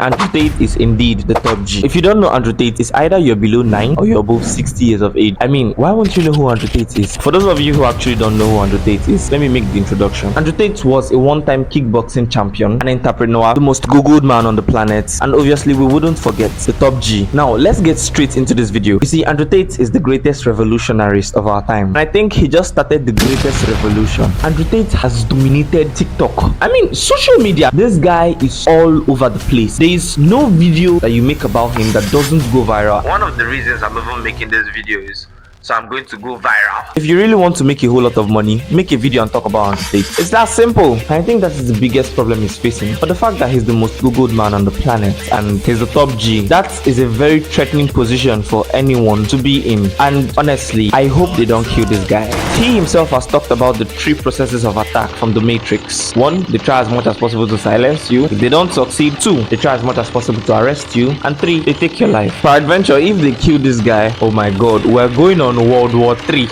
Andrew Tate is indeed the top G. If you don't know Andrew Tate, it's either you're below 9 or you're above 60 years of age. I mean, why won't you know who Andrew Tate is? For those of you who actually don't know who Andrew Tate is, let me make the introduction. Andrew Tate was a one-time kickboxing champion, an entrepreneur, the most googled man on the planet, and obviously we wouldn't forget the top G. Now, let's get straight into this video. You see, Andrew Tate is the greatest revolutionarist of our time. And I think he just started the greatest revolution. Andrew Tate has dominated TikTok. I mean, social media. This guy is all over the place. There is no video that you make about him that doesn't go viral. One of the reasons I'm even making this video is so I'm going to go viral. If you really want to make a whole lot of money, make a video and talk about Andrew Tate. It's that simple. I think that is the biggest problem he's facing. But the fact that he's the most googled man on the planet and he's the top G, that is a very threatening position for anyone to be in. And honestly, I hope they don't kill this guy. He himself has talked about the 3 processes of attack from the Matrix. 1, they try as much as possible to silence you. If they don't succeed, 2, they try as much as possible to arrest you. And 3, they take your life. Peradventure, if they kill this guy, oh my god, we're going on World War 3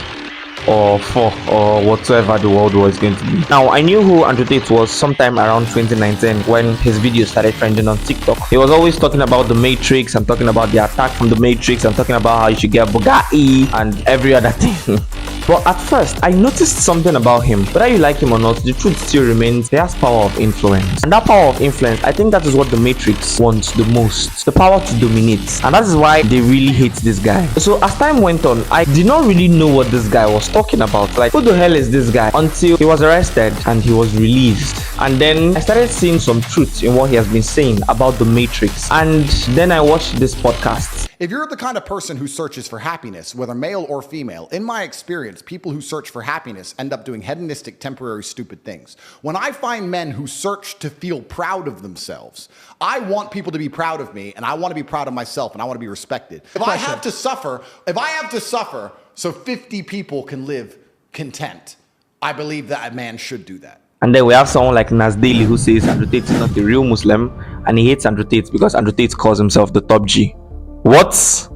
or 4 or whatsoever the world war is going to be. Now, I knew who Andrew Tate was sometime around 2019 when his videos started trending on TikTok. He was always talking about the Matrix and talking about the attack from the Matrix and talking about how you should get Bugatti and every other thing. But at first, I noticed something about him. Whether you like him or not, the truth still remains he has power of influence. And that power of influence, I think that is what the Matrix wants the most. The power to dominate. And that is why they really hate this guy. So as time went on, I did not really know what this guy was talking about. Like, who the hell is this guy? Until he was arrested and he was released. And then I started seeing some truth in what he has been saying about the Matrix. And then I watched this podcast. If you're the kind of person who searches for happiness, whether male or female, in my experience, people who search for happiness end up doing hedonistic, temporary, stupid things. When I find men who search to feel proud of themselves, I want people to be proud of me, and I want to be proud of myself, and I want to be respected. If I have to suffer so 50 people can live content, I believe that a man should do that. And then we have someone like Nas Daily who says Andrew Tate is not a real Muslim and he hates Andrew Tate because Andrew Tate calls himself the top G. What?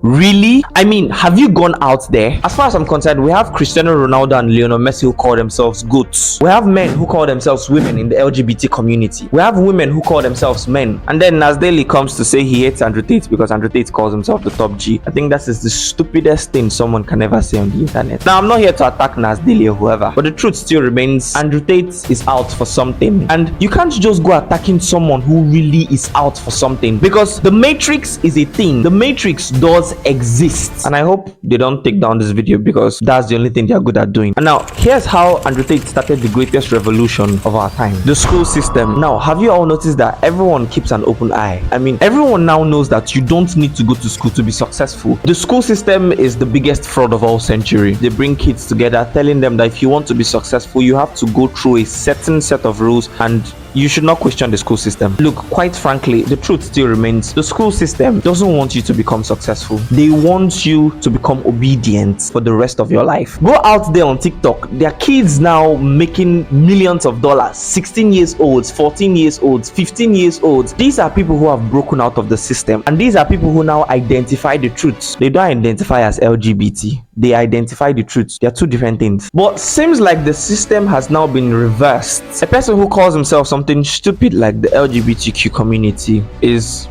Really? I mean, have you gone out there? As far as I'm concerned, we have Cristiano Ronaldo and Lionel Messi who call themselves goats. We have men who call themselves women in the LGBT community. We have women who call themselves men. And then Nas Daily comes to say he hates Andrew Tate because Andrew Tate calls himself the top G. I think that is the stupidest thing someone can ever say on the internet. Now, I'm not here to attack Nas Daily or whoever, but the truth still remains Andrew Tate is out for something. And you can't just go attacking someone who really is out for something, because the Matrix is a thing. The Matrix does exist, and I hope they don't take down this video because that's the only thing they are good at doing. And now here's how Andrew Tate started the greatest revolution of our time: the school system. Now, have you all noticed that everyone keeps an open eye? I mean, everyone now knows that you don't need to go to school to be successful. The school system is the biggest fraud of all century. They bring kids together telling them that if you want to be successful, you have to go through a certain set of rules and you should not question the school system. Look, quite frankly, the truth still remains the school system doesn't want you to become successful. They want you to become obedient for the rest of your life. Go out there on TikTok, there are kids now making millions of dollars, 16 years old, 14 years old, 15 years old. These are people who have broken out of the system, and these are people who now identify the truth. They don't identify as LGBT, they identify the truth. They are two different things. But seems like the system has now been reversed. A person who calls himself something stupid like the LGBTQ community is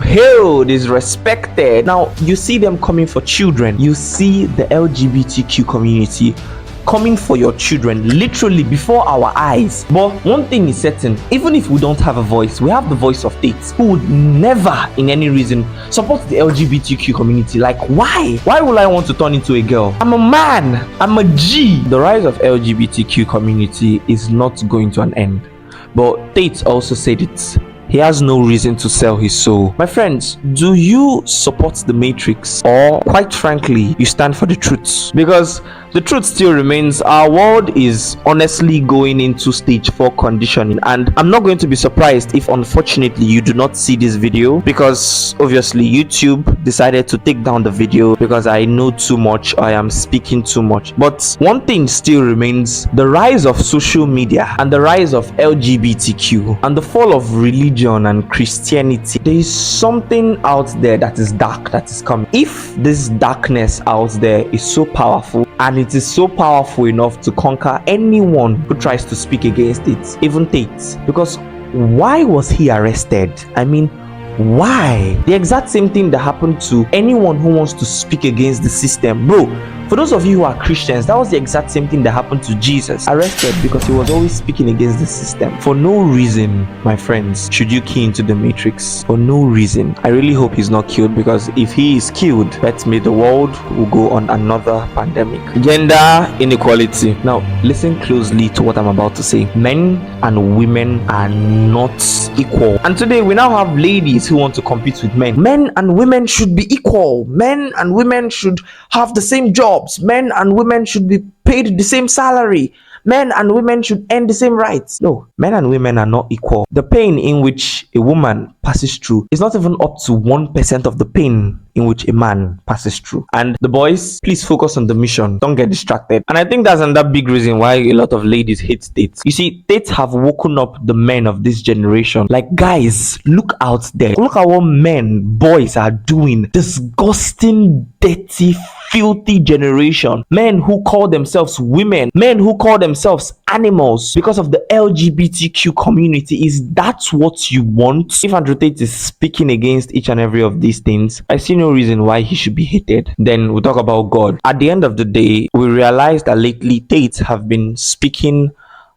hailed, is respected. Now you see them coming for children. You see the LGBTQ community coming for your children literally before our eyes. But one thing is certain: even if we don't have a voice, we have the voice of Tate, who would never in any reason support the LGBTQ community. Like, why will I want to turn into a girl? I'm a man, I'm a G. The rise of LGBTQ community is not going to an end, but Tate also said it. He has no reason to sell his soul. My friends, do you support the Matrix, or quite frankly, you stand for the truth? Because the truth still remains, our world is honestly going into stage 4 conditioning, and I'm not going to be surprised if unfortunately you do not see this video, because obviously YouTube decided to take down the video because I know too much, I am speaking too much. But one thing still remains: the rise of social media and the rise of LGBTQ and the fall of religion and Christianity. There is something out there that is dark that is coming. If this darkness out there is so powerful, and it is so powerful enough to conquer anyone who tries to speak against it, even Tate, because why was he arrested? I mean, why? The exact same thing that happened to anyone who wants to speak against the system. Bro, for those of you who are Christians, that was the exact same thing that happened to Jesus. Arrested because he was always speaking against the system. For no reason, my friends, should you key into the matrix. For no reason. I really hope he's not killed, because if he is killed, bet me the world will go on another pandemic. Gender inequality. Now, listen closely to what I'm about to say. Men and women are not equal. And today we now have ladies who want to compete with men. Men and women should be equal. Men and women should have the same jobs. Men and women should be paid the same salary. Men and women should earn the same rights. No, men and women are not equal. The pain in which a woman passes through is not even up to 1% of the pain in which a man passes through. And the boys, please focus on the mission. Don't get distracted. And I think that's another big reason why a lot of ladies hate states. You see, states have woken up the men of this generation. Like, guys, look out there. Look at what men, boys are doing. Disgusting, dirty, filthy generation. Men who call themselves women. Men who call themselves animals because of the LGBTQ community. Is that what you want? If Andrew Tate is speaking against each and every of these things, I see no reason why he should be hated. Then we'll talk about God. At the end of the day, we realize that lately Tate have been speaking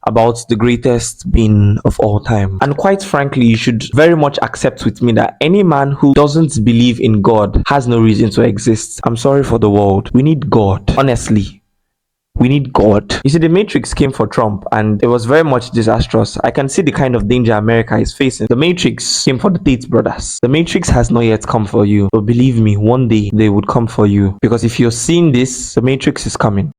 about the greatest being of all time. And quite frankly, you should very much accept with me that any man who doesn't believe in God has no reason to exist. I'm sorry for the world. We need God. Honestly. We need God. You see, the Matrix came for Trump and it was very much disastrous. I can see the kind of danger America is facing. The Matrix came for the Tate brothers. The Matrix has not yet come for you. But believe me, one day they would come for you. Because if you're seeing this, the Matrix is coming.